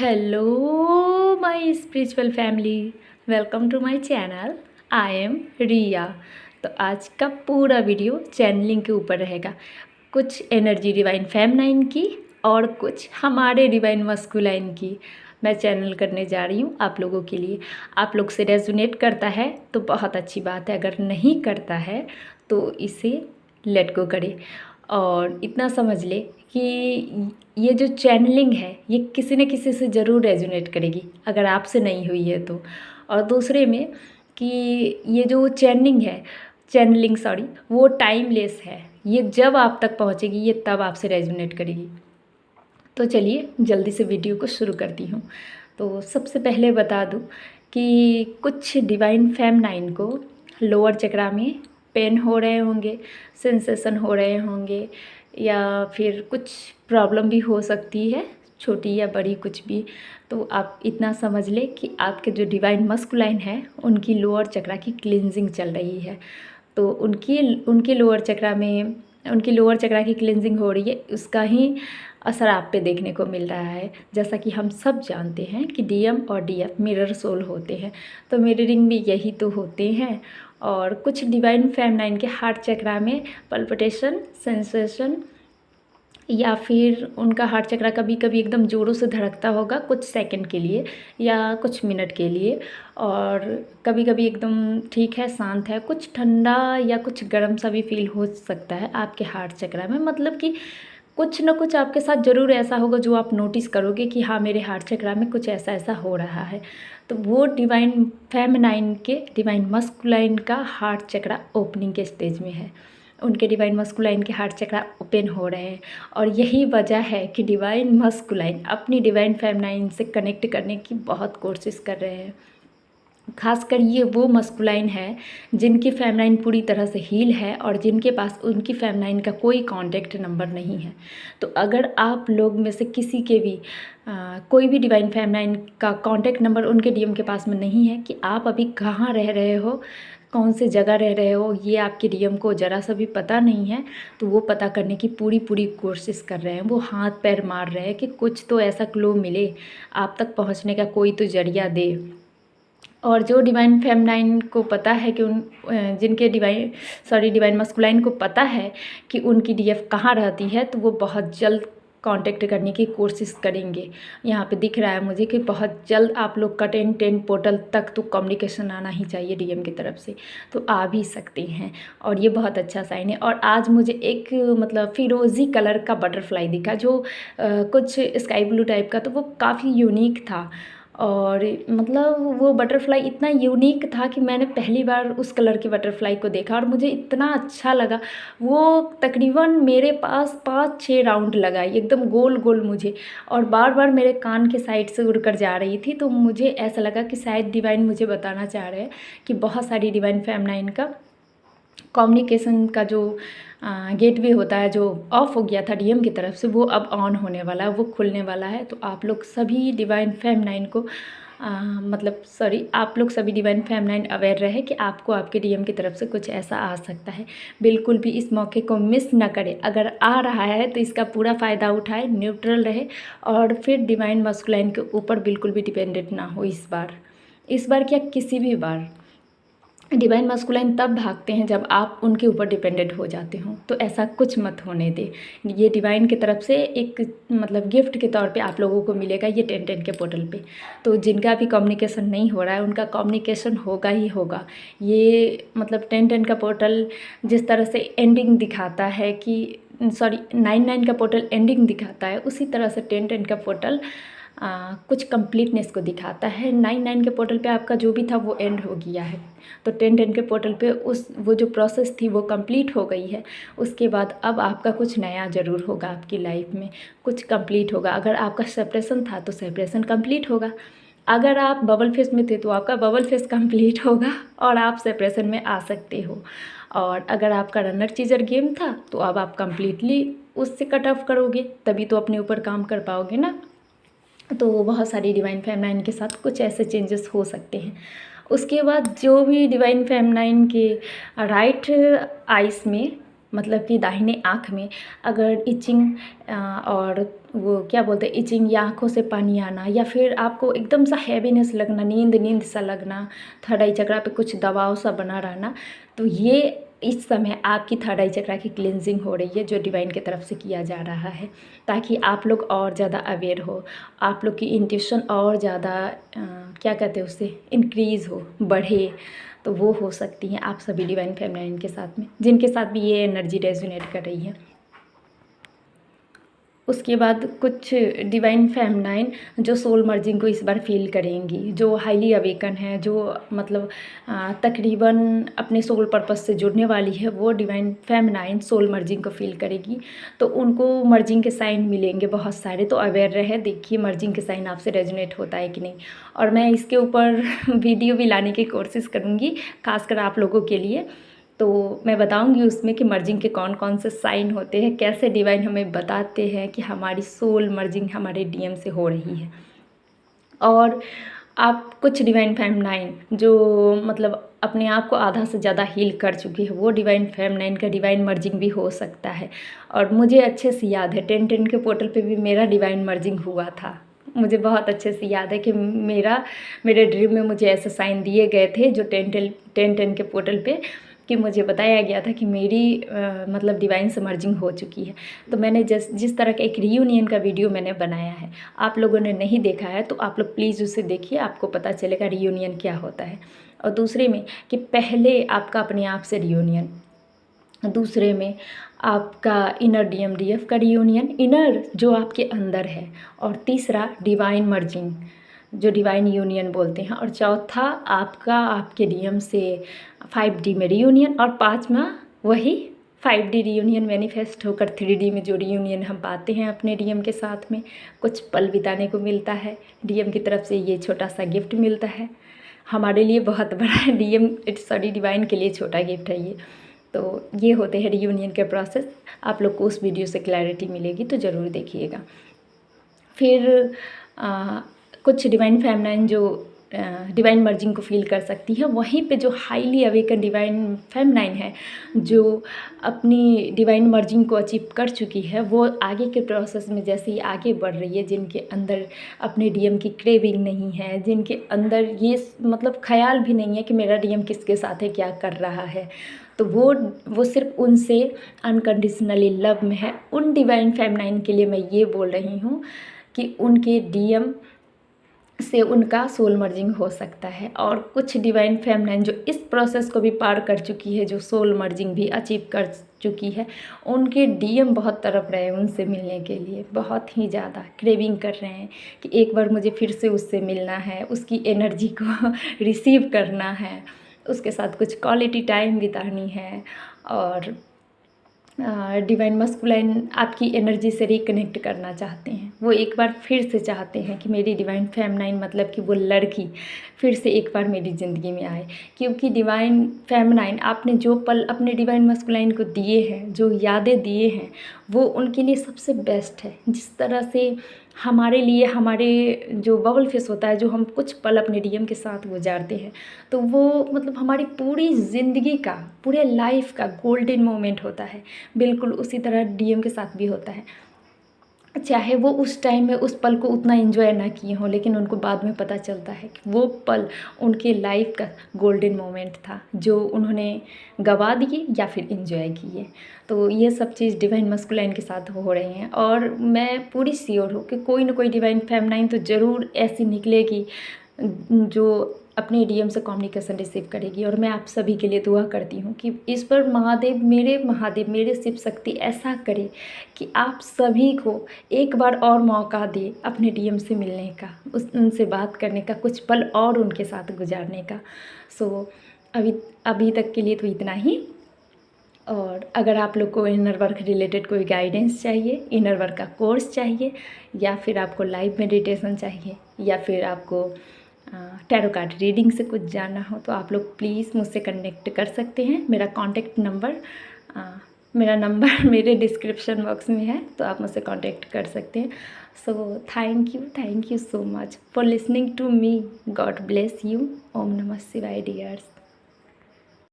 Hello my spiritual family, welcome to my channel. I am Riya. तो आज का पूरा वीडियो चैनलिंग के ऊपर रहेगा। कुछ एनर्जी डिवाइन फेमनाइन की और कुछ हमारे डिवाइन मस्कुलाइन की मैं चैनल करने जा रही हूँ आप लोगों के लिए। आप लोग से रेजोनेट करता है तो बहुत अच्छी बात है, अगर नहीं करता है तो इसे लेट गो करें। और इतना समझ ले कि ये जो चैनलिंग है ये किसी न किसी से ज़रूर रेजोनेट करेगी, अगर आपसे नहीं हुई है तो। और दूसरे में कि ये जो चैनलिंग वो टाइमलेस है। ये जब आप तक पहुँचेगी ये तब आपसे रेजोनेट करेगी। तो चलिए जल्दी से वीडियो को शुरू करती हूँ। तो सबसे पहले बता दूँ कि कुछ डिवाइन फेमनाइन को लोअर चक्रा में पेन हो रहे होंगे, सेंसेशन हो रहे होंगे, या फिर कुछ प्रॉब्लम भी हो सकती है, छोटी या बड़ी कुछ भी। तो आप इतना समझ ले कि आपके जो डिवाइन मस्कुलाइन है उनकी लोअर चक्रा की क्लींजिंग चल रही है। तो उनकी लोअर चक्रा की क्लींजिंग हो रही है, उसका ही असर आप पे देखने को मिल रहा है। जैसा कि हम सब जानते हैं कि डीएम और डीएफ मिरर सोल होते हैं, तो मिररिंग भी यही तो होते हैं। और कुछ डिवाइन फेमनाइन के हार्ट चक्रा में पल्पिटेशन, सेंसेशन, या फिर उनका हार्ट चक्रा कभी कभी एकदम ज़ोरों से धड़कता होगा कुछ सेकंड के लिए या कुछ मिनट के लिए, और कभी कभी एकदम ठीक है, शांत है, कुछ ठंडा या कुछ गर्म सा भी फील हो सकता है आपके हार्ट चक्रा में। मतलब कि कुछ ना कुछ आपके साथ ज़रूर ऐसा होगा जो आप नोटिस करोगे कि हाँ, मेरे हार्ट चक्रा में कुछ ऐसा ऐसा हो रहा है। तो वो डिवाइन फेमिनाइन के डिवाइन मस्कुलाइन का हार्ट चक्रा ओपनिंग के स्टेज में है। उनके डिवाइन मस्कुलाइन के हार्ट चक्रा ओपन हो रहे हैं, और यही वजह है कि डिवाइन मस्कुलाइन अपनी डिवाइन फेमिनाइन से कनेक्ट करने की बहुत कोशिश कर रहे हैं। खासकर ये वो मस्कुलाइन है जिनकी फेमिनाइन पूरी तरह से हील है और जिनके पास उनकी फेमिनाइन का कोई कांटेक्ट नंबर नहीं है। तो अगर आप लोग में से किसी के भी कोई भी डिवाइन फेमिनाइन का कांटेक्ट नंबर उनके डीएम के पास में नहीं है, कि आप अभी कहाँ रह रहे हो, कौन से जगह रह रहे हो, ये आपके डीएम को ज़रा सा भी पता नहीं है, तो वो पता करने की पूरी कोशिश कर रहे हैं। वो हाथ पैर मार रहे हैं कि कुछ तो ऐसा क्लू मिले, आप तक पहुंचने का कोई तो जरिया दे। और जो डिवाइन फेमनाइन को पता है कि जिनके डिवाइन मस्कुलाइन को पता है कि उनकी डीएफ कहाँ रहती है, तो वो बहुत जल्द कांटेक्ट करने की कोशिश करेंगे। यहाँ पे दिख रहा है मुझे कि बहुत जल्द आप लोग का 10 पोर्टल तक तो कम्युनिकेशन आना ही चाहिए डीएम की तरफ से, तो आ भी सकते हैं, और ये बहुत अच्छा साइन है। और आज मुझे एक मतलब फिरोज़ी कलर का बटरफ्लाई दिखा, जो कुछ स्काई ब्लू टाइप का, तो वो काफ़ी यूनिक था। और मतलब वो बटरफ्लाई इतना यूनिक था कि मैंने पहली बार उस कलर के बटरफ्लाई को देखा और मुझे इतना अच्छा लगा। वो तकरीबन मेरे पास 5-6 राउंड लगाई, एकदम गोल गोल मुझे, और बार बार मेरे कान के साइड से उड़कर जा रही थी। तो मुझे ऐसा लगा कि शायद डिवाइन मुझे बताना चाह रहे हैं कि बहुत सारी डिवाइन फेमनाइन का कम्युनिकेशन का जो गेटवे होता है, जो ऑफ हो गया था डीएम की तरफ से, वो अब ऑन होने वाला है, वो खुलने वाला है। तो आप लोग सभी डिवाइन फेमनाइन को आप लोग सभी डिवाइन फेमनाइन अवेयर रहे कि आपको आपके डीएम की तरफ से कुछ ऐसा आ सकता है। बिल्कुल भी इस मौके को मिस ना करें। अगर आ रहा है तो इसका पूरा फ़ायदा उठाए, न्यूट्रल रहे, और फिर डिवाइन मस्कुलाइन के ऊपर बिल्कुल भी डिपेंडेंट ना हो। इस बार क्या, किसी भी बार डिवाइन मस्कुलाइन तब भागते हैं जब आप उनके ऊपर डिपेंडेंट हो जाते हो। तो ऐसा कुछ मत होने दे। ये डिवाइन की तरफ से एक मतलब गिफ्ट के तौर पे आप लोगों को मिलेगा ये 10 के पोर्टल पे। तो जिनका भी कम्युनिकेशन नहीं हो रहा है उनका कम्युनिकेशन होगा ही होगा। ये मतलब 10 का पोर्टल जिस तरह से एंडिंग दिखाता है कि 9 का पोर्टल एंडिंग दिखाता है, उसी तरह से 10 का पोर्टल कुछ कंप्लीटनेस को दिखाता है। 9 के पोर्टल पे आपका जो भी था वो एंड हो गया है, तो 10 के पोर्टल पे वो जो प्रोसेस थी वो कंप्लीट हो गई है। उसके बाद अब आपका कुछ नया ज़रूर होगा, आपकी लाइफ में कुछ कंप्लीट होगा। अगर आपका सेपरेशन था तो सेपरेशन कंप्लीट होगा, अगर आप बबल फेस में थे तो आपका बबल फेस कंप्लीट होगा और आप सेपरेशन में आ सकते हो। और अगर आपका रनर चीज़र गेम था तो अब आप कंप्लीटली उससे कट ऑफ करोगे, तभी तो अपने ऊपर काम कर पाओगे ना। तो बहुत सारी डिवाइन फेमनाइन के साथ कुछ ऐसे चेंजेस हो सकते हैं। उसके बाद जो भी डिवाइन फेमनाइन के राइट आइस में, मतलब कि दाहिने आँख में अगर इचिंग और वो क्या बोलते हैं, इचिंग या आँखों से पानी आना, या फिर आपको एकदम सा हैवीनेस लगना, नींद नींद सा लगना, थर्ड आई चक्रा पे कुछ दबाव सा बना रहना, तो ये इस समय आपकी थर्ड आई चक्रा की क्लिनजिंग हो रही है, जो डिवाइन की तरफ से किया जा रहा है, ताकि आप लोग और ज़्यादा अवेयर हो, आप लोग की इंट्यूशन और ज़्यादा क्या कहते हैं उससे इंक्रीज़ हो, बढ़े। तो वो हो सकती हैं आप सभी डिवाइन फेमिनाइन के साथ में, जिनके साथ भी ये एनर्जी रेजोनेट कर रही है। उसके बाद कुछ डिवाइन फेमिनाइन जो सोल मर्जिंग को इस बार फील करेंगी, जो हाईली अवेकन है, जो मतलब तकरीबन अपने सोल पर्पस से जुड़ने वाली है, वो डिवाइन फेमिनाइन सोल मर्जिंग को फील करेगी। तो उनको मर्जिंग के साइन मिलेंगे बहुत सारे, तो अवेयर रहे, देखिए मर्जिंग के साइन आपसे रेजोनेट होता है कि नहीं। और मैं इसके ऊपर वीडियो भी लाने की कोशिश करूँगी, खासकर आप लोगों के लिए। तो मैं बताऊंगी उसमें कि मर्जिंग के कौन कौन से साइन होते हैं, कैसे डिवाइन हमें बताते हैं कि हमारी सोल मर्जिंग हमारे डीएम से हो रही है। और आप कुछ डिवाइन फेमिनाइन जो मतलब अपने आप को आधा से ज़्यादा हील कर चुकी है, वो डिवाइन फेमिनाइन का डिवाइन मर्जिंग भी हो सकता है। और मुझे अच्छे से याद है 10-10 के पोर्टल पे भी मेरा डिवाइन मर्जिंग हुआ था। मुझे बहुत अच्छे से याद है कि मेरे ड्रीम में मुझे ऐसे साइन दिए गए थे, जो 10-10 के पोर्टल पे, कि मुझे बताया गया था कि मेरी मतलब डिवाइन से मर्जिंग हो चुकी है। तो मैंने जिस तरह का एक रीयूनियन का वीडियो मैंने बनाया है, आप लोगों ने नहीं देखा है तो आप लोग प्लीज़ उसे देखिए, आपको पता चलेगा रीयूनियन क्या होता है। और दूसरे में कि पहले आपका अपने आप से रीयूनियन, दूसरे में आपका इनर डीएफ का रीयूनियन, इनर जो आपके अंदर है, और तीसरा डिवाइन मर्जिंग जो डिवाइन यूनियन बोलते हैं, और चौथा आपका आपके डीएम से 5D में रीयूनियन, और पाँचवा वही 5D रीयूनियन मैनिफेस्ट होकर 3D में जो रीयूनियन हम पाते हैं अपने डीएम के साथ में, कुछ पल बिताने को मिलता है, डीएम की तरफ से ये छोटा सा गिफ्ट मिलता है। हमारे लिए बहुत बड़ा है, डिवाइन के लिए छोटा गिफ्ट है ये। तो ये होते हैं रीयूनियन के प्रोसेस। आप लोग को उस वीडियो से क्लैरिटी मिलेगी, तो ज़रूर देखिएगा। फिर कुछ डिवाइन फेमिनाइन जो डिवाइन मर्जिंग को फील कर सकती है, वहीं पे जो हाईली अवेकन डिवाइन फेमिनाइन है, जो अपनी डिवाइन मर्जिंग को अचीव कर चुकी है, वो आगे के प्रोसेस में जैसे ही आगे बढ़ रही है, जिनके अंदर अपने डीएम की क्रेविंग नहीं है, जिनके अंदर ये मतलब ख्याल भी नहीं है कि मेरा डीएम किसके साथ है, क्या कर रहा है, तो वो सिर्फ उनसे अनकंडीशनली लव में है। उन डिवाइन फेमिनाइन के लिए मैं ये बोल रही हूँ कि उनके डीएम से उनका सोल मर्जिंग हो सकता है। और कुछ डिवाइन फेमिनाइन जो इस प्रोसेस को भी पार कर चुकी है, जो सोल मर्जिंग भी अचीव कर चुकी है, उनके डीएम बहुत तड़प रहे हैं उनसे मिलने के लिए, बहुत ही ज़्यादा क्रेविंग कर रहे हैं कि एक बार मुझे फिर से उससे मिलना है, उसकी एनर्जी को रिसीव करना है, उसके साथ कुछ क्वालिटी टाइम बितानी है। और डिवाइन मस्कुलाइन आपकी एनर्जी से रिकनेक्ट करना चाहते हैं, वो एक बार फिर से चाहते हैं कि मेरी डिवाइन फेमिनाइन मतलब कि वो लड़की फिर से एक बार मेरी ज़िंदगी में आए। क्योंकि डिवाइन फेमिनाइन आपने जो पल अपने डिवाइन मस्कुलाइन को दिए हैं, जो यादें दिए हैं, वो उनके लिए सबसे बेस्ट है। जिस तरह से हमारे लिए हमारे जो बबल फेस होता है, जो हम कुछ पल अपने डीएम के साथ गुजारते हैं, तो वो मतलब हमारी पूरी ज़िंदगी का, पूरे लाइफ का गोल्डन मोमेंट होता है। बिल्कुल उसी तरह डीएम के साथ भी होता है। चाहे वो उस टाइम में उस पल को उतना एंजॉय ना किए हों, लेकिन उनको बाद में पता चलता है कि वो पल उनके लाइफ का गोल्डन मोमेंट था, जो उन्होंने गवा दिए या फिर एंजॉय किए। तो ये सब चीज़ डिवाइन मस्कुलाइन के साथ हो रही हैं। और मैं पूरी श्योर हूँ कि कोई ना कोई डिवाइन फेमिनाइन तो ज़रूर ऐसी निकलेगी जो अपने डीएम से कम्युनिकेशन रिसीव करेगी। और मैं आप सभी के लिए दुआ करती हूँ कि इस पर महादेव मेरे शिव शक्ति ऐसा करे कि आप सभी को एक बार और मौका दे अपने डीएम से मिलने का, उनसे बात करने का, कुछ पल और उनके साथ गुजारने का। सो अभी तक के लिए तो इतना ही। और अगर आप लोग को इनर वर्क रिलेटेड कोई गाइडेंस चाहिए, इनर वर्क का कोर्स चाहिए, या फिर आपको लाइव मेडिटेशन चाहिए, या फिर आपको टैरो कार्ड रीडिंग से कुछ जानना हो, तो आप लोग प्लीज़ मुझसे कनेक्ट कर सकते हैं। मेरा नंबर मेरे डिस्क्रिप्शन बॉक्स में है, तो आप मुझसे कांटेक्ट कर सकते हैं। So thank you so much for listening to me. God bless you. ओम नमः शिवाय डियर्स।